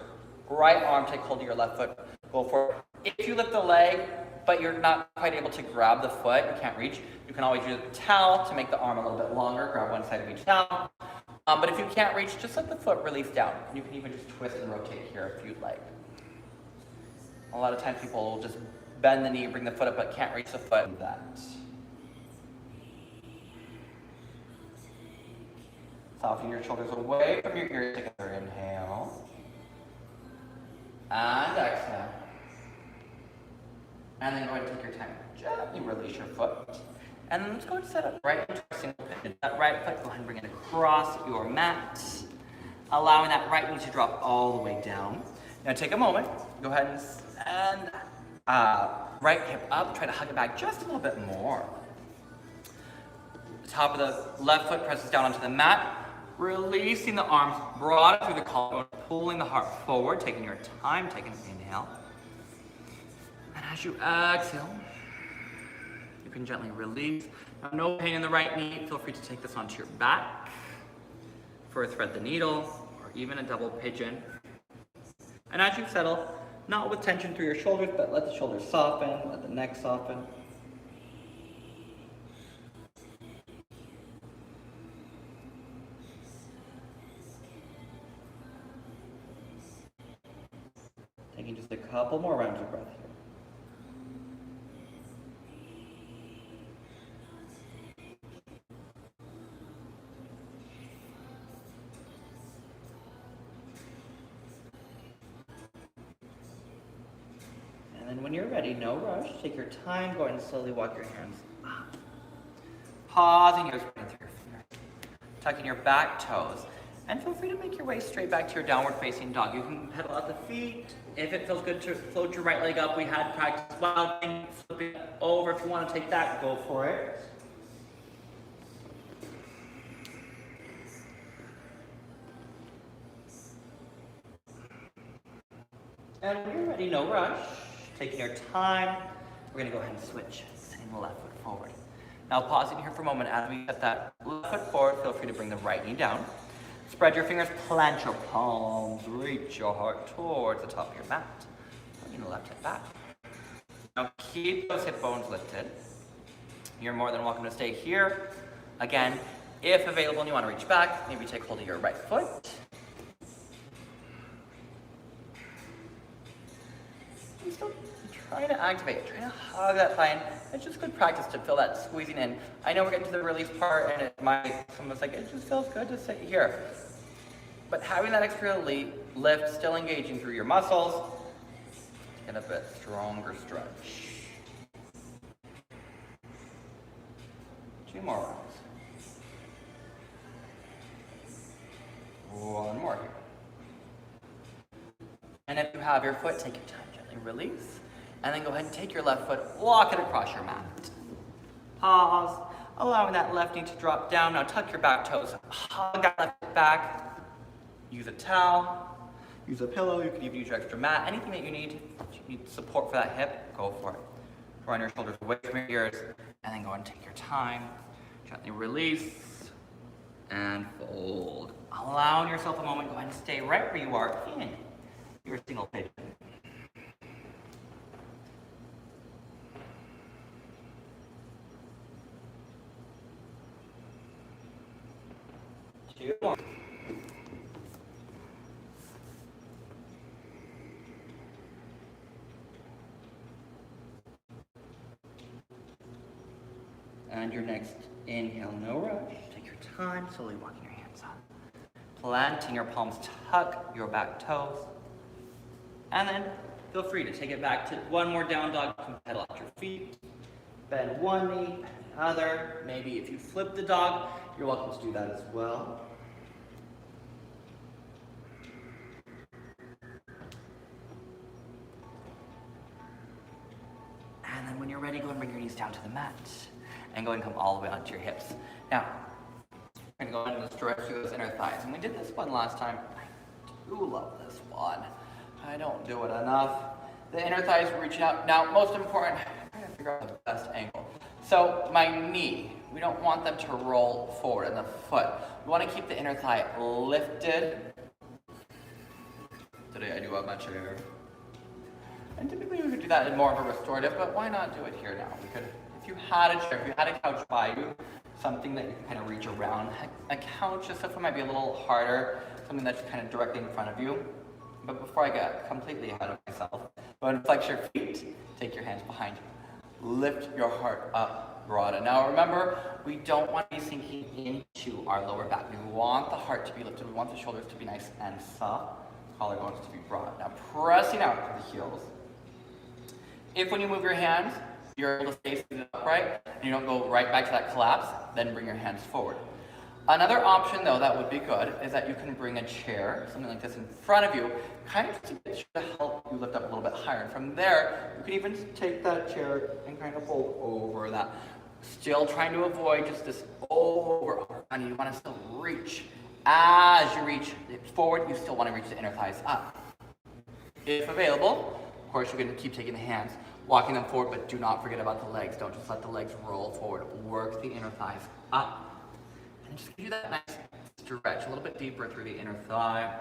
right arm, take hold of your left foot, go for it. If you lift the leg, but you're not quite able to grab the foot, you can't reach, you can always use a towel to make the arm a little bit longer, grab one side of each towel. But if you can't reach, just let the foot release down. You can even just twist and rotate here if you'd like. A lot of times people will just bend the knee, bring the foot up, but can't reach the foot. Do that. Soften your shoulders away from your ears together. Inhale. And exhale. And then go ahead and take your time. Gently release your foot. And then let's go ahead and set up right into a single pivot. That right foot, go ahead and bring it across your mat. Allowing that right knee to drop all the way down. Now take a moment. Go ahead and right hip up. Try to hug it back just a little bit more. The top of the left foot presses down onto the mat. Releasing the arms broad through the collarbone, pulling the heart forward, taking your time, taking an inhale. And as you exhale, you can gently release. Now, no pain in the right knee. Feel free to take this onto your back for a thread the needle or even a double pigeon. And as you settle, not with tension through your shoulders, but let the shoulders soften, let the neck soften. Taking just a couple more rounds of breath here. And then when you're ready, no rush, take your time, go ahead and slowly walk your hands up. Pausing your spine through your fingers. Tucking your back toes. And feel free to make your way straight back to your downward facing dog. You can pedal out the feet. If it feels good to float your right leg up, we had practice wild thing, flipping it over. If you want to take that, go for it. And when you're ready, no rush. Taking your time, we're going to go ahead and switch, sending the left foot forward. Now pausing here for a moment as we set that left foot forward, feel free to bring the right knee down. Spread your fingers, plant your palms, reach your heart towards the top of your mat. Bring the left hip back. Now keep those hip bones lifted. You're more than welcome to stay here. Again, if available and you want to reach back, maybe take hold of your right foot. And still trying to activate, trying to hug that spine. It's just good practice to feel that squeezing in. I know we're getting to the release part and it might almost like it just feels good to sit here. But having that extra lift, still engaging through your muscles, get a bit stronger stretch. 2 more rounds. One more here. And if you have your foot, take your time, gently release. And then go ahead and take your left foot, walk it across your mat. Pause, allowing that left knee to drop down. Now tuck your back toes, hug that left foot back. Use a towel, use a pillow, you can even use your extra mat. Anything that you need support for that hip, go for it. Run your shoulders away from your ears, and then go ahead and take your time. Gently release, and fold. Allowing yourself a moment, go ahead and stay right where you are in your single pigeon. Two more. And your next inhale, no rush. Take your time, slowly walking your hands up. Planting your palms, tuck your back toes. And then feel free to take it back to one more down dog. You can pedal out your feet. Bend one knee, bend the other. Maybe if you flip the dog, you're welcome to do that as well. And then when you're ready, go and bring your knees down to the mat. And go and come all the way onto your hips. Now, we're going to go ahead and stretch through those inner thighs. And we did this one last time. I do love this one. I don't do it enough. The inner thighs reaching out. Now, most important, I'm trying to figure out the best angle. So my knee, we don't want them to roll forward in the foot. We want to keep the inner thigh lifted. Today I do have my chair. And typically we could do that in more of a restorative, but why not do it here now? We could, if you had a chair, if you had a couch by you, something that you can kind of reach around. A couch, this stuff might be a little harder, something that's kind of directly in front of you. But before I get completely ahead of myself, go ahead and flex your feet, take your hands behind you. Lift your heart up, broaden. Now remember, we don't want to be sinking into our lower back. We want the heart to be lifted. We want the shoulders to be nice and soft. Collarbones to be broad. Now pressing out to the heels. If when you move your hands, you're able to stay seated upright and you don't go right back to that collapse, then bring your hands forward. Another option though that would be good is that you can bring a chair, something like this in front of you, kind of to help you lift up a little bit higher. And from there, you can even take that chair and kind of fold over that. Still trying to avoid just this over, and you want to still reach. As you reach forward, you still want to reach the inner thighs up. If available, of course, you can keep taking the hands, walking them forward, but do not forget about the legs. Don't just let the legs roll forward. Work the inner thighs up. And just give you that nice stretch, a little bit deeper through the inner thigh.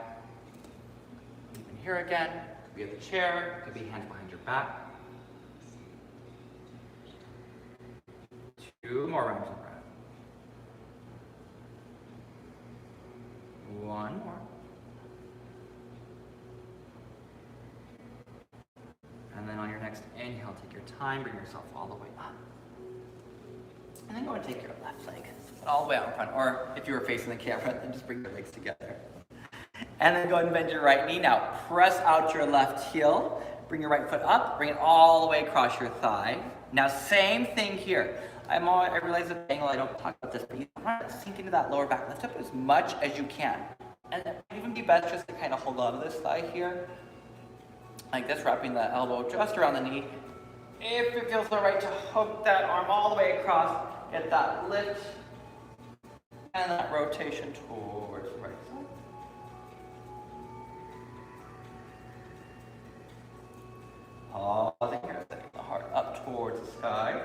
Even here again, could be at the chair, could be hands behind your back. 2 more rounds of breath. 1 more. And then on your next inhale, take your time, bring yourself all the way up. And then go and take your left leg all the way out in front. Or if you were facing the camera, then just bring your legs together. And then go ahead and bend your right knee. Now press out your left heel. Bring your right foot up. Bring it all the way across your thigh. Now same thing here. I realize at the angle I don't talk about this, but you want to sink into that lower back. Lift up as much as you can. And it might even be best just to kind of hold on to this thigh here. Like this, wrapping the elbow just around the knee. If it feels all right to hook that arm all the way across, get that lift and that rotation towards the right side. Pausing here, setting the heart up towards the sky.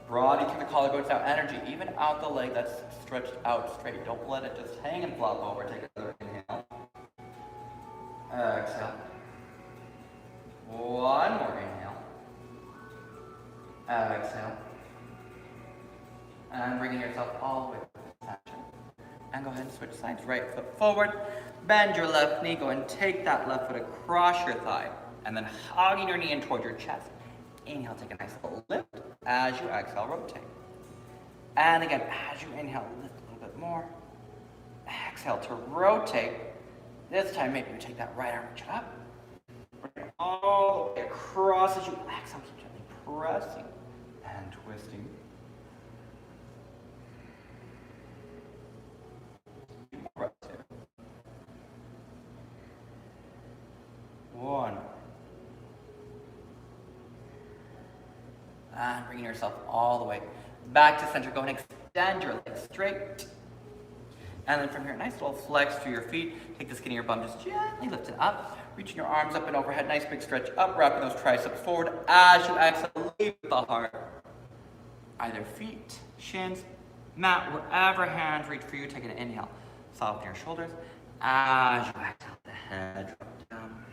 Broaden through the collarbones now. Energy, even out the leg that's stretched out straight. Don't let it just hang and flop over. Take another inhale. Exhale. One more inhale. Exhale. And bringing yourself all the way to the center. And go ahead and switch sides. Right foot forward. Bend your left knee. Go and take that left foot across your thigh. And then hugging your knee in towards your chest. Inhale, take a nice little lift. As you exhale, rotate. And again, as you inhale, lift a little bit more. Exhale to rotate. This time, maybe you take that right arm, reach it up. Bring it all the way across as you exhale. Keep gently pressing and twisting. Breath here. One. And bringing yourself all the way back to center. Go ahead and extend your legs straight. And then from here, nice little flex through your feet. Take the skin of your bum, just gently lift it up. Reaching your arms up and overhead. Nice big stretch up, wrapping those triceps forward. As you exhale, leave the heart. Either feet, shins, mat, wherever hands reach for you. Take an inhale. Soften your shoulders. As you exhale, the head drop down.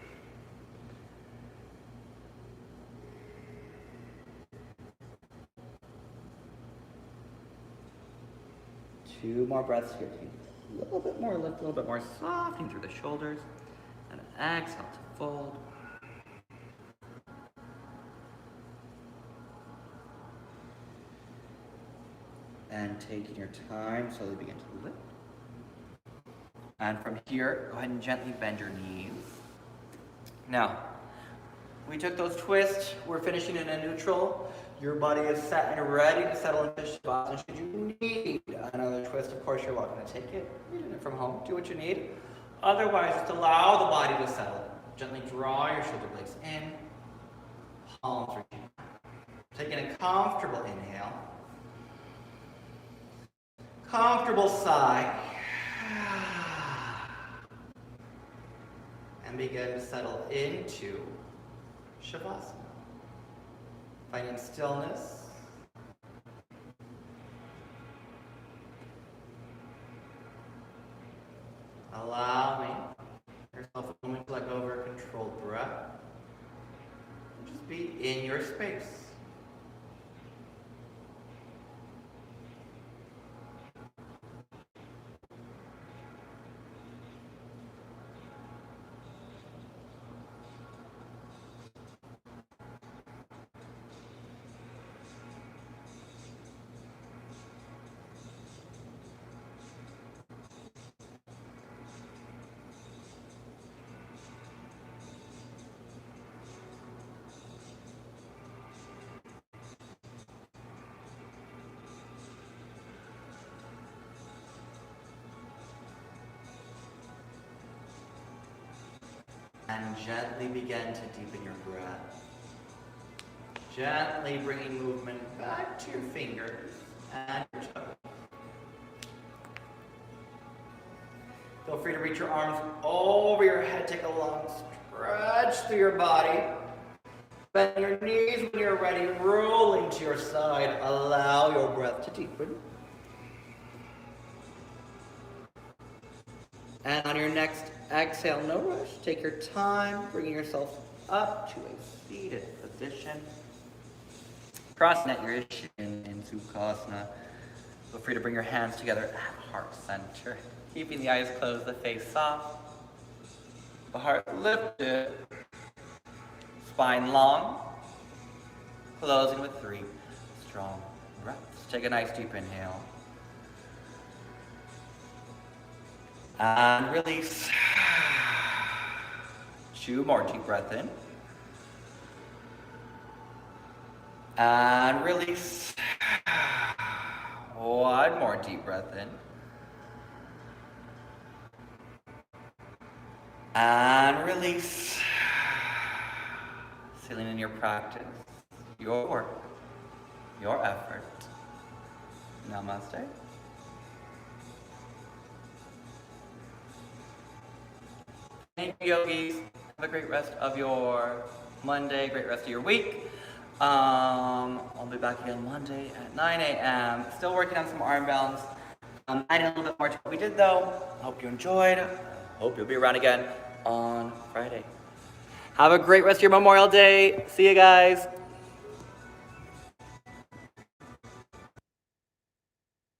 Two more breaths here. Take a little bit more lift, a little bit more softening through the shoulders. And exhale to fold. And taking your time, slowly begin to lift. And from here, go ahead and gently bend your knees. Now, we took those twists. We're finishing in a neutral. Your body is set and ready to settle into Shavasana. Should you need another twist, of course, you're welcome to take it. You're doing it from home. Do what you need. Otherwise, just allow the body to settle. Gently draw your shoulder blades in. Palms reaching. Taking a comfortable inhale. Comfortable sigh. And begin to settle into Shavasana. Finding stillness. Allowing yourself a moment to let go of a controlled breath. Just be in your space. And gently begin to deepen your breath. Gently bringing movement back to your fingers and your toes. Feel free to reach your arms over your head. Take a long stretch through your body. Bend your knees when you're ready. Rolling to your side. Allow your breath to deepen. And on your next exhale, no rush. Take your time, bringing yourself up to a seated position. Crossing at your ishin in Sukhasana. Feel free to bring your hands together at heart center. Keeping the eyes closed, the face soft. The heart lifted. Spine long. Closing with 3 strong breaths. Take a nice deep inhale. And release. 2 more deep breath in. And release. 1 more deep breath in. And release. Sealing in your practice, your work, your effort. Namaste. Thank you, yogis. Have a great rest of your Monday, great rest of your week. I'll be back again Monday at 9 a.m. Still working on some armbands. Adding a little bit more to what we did though. Hope you enjoyed. Hope you'll be around again on Friday. Have a great rest of your Memorial Day. See you guys.